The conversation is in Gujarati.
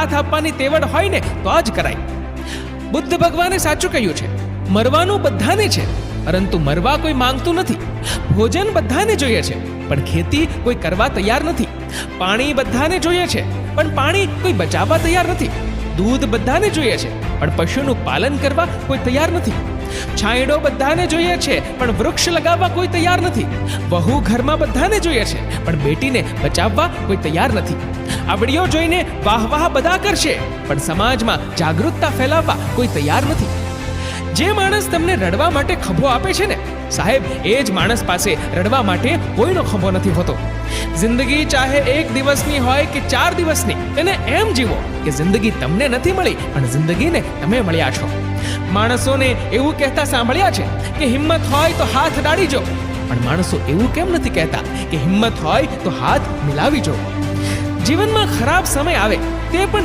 સાથ આપવાની તેવડ હોય ને તો જ કરાય. બુદ્ધ ભગવાને સાચું કહ્યું છે, મરવાનું બધાને છે, પરંતુ મરવા કોઈ માંગતું નથી. ભોજન બધાને જોઈએ છે, પણ ખેતી કોઈ કરવા તૈયાર નથી. પાણી બધાને જોઈએ છે, પણ પાણી કોઈ બચાવવા તૈયાર નથી. દૂધ બધાને જોઈએ છે, પણ પશુનું પાલન કરવા કોઈ તૈયાર નથી. છાંયડો બધાને જોઈએ છે, પણ વૃક્ષ લગાવવા કોઈ તૈયાર નથી. વહુ ઘરમાં બધાને જોઈએ છે, પણ બેટીને બચાવવા કોઈ તૈયાર નથી. આવડીઓ જોઈને વાહ વાહ બધા કરશે, પણ સમાજમાં જાગૃતતા ફેલાવવા કોઈ તૈયાર નથી. જે માણસ તમને રડવા માટે ખભો આપે છે ને સાહેબ, એ જ માણસ પાસે રડવા માટે કોઈનો ખભો નથી હોતો. જિંદગી ચાહે 1 દિવસની હોય કે 4 દિવસની, એને એમ જીવો કે જિંદગી તમને નથી મળી, પણ જિંદગીને તમે મળ્યા છો. માણસોને એવું કહેતા સાંભળ્યા છે કે હિંમત હોય તો હાથ ડાળી જો, પણ માણસો એવું કેમ નથી કહેતા કે હિંમત હોય તો હાથ મિલાવી જો. જીવનમાં ખરાબ સમય આવે તે પણ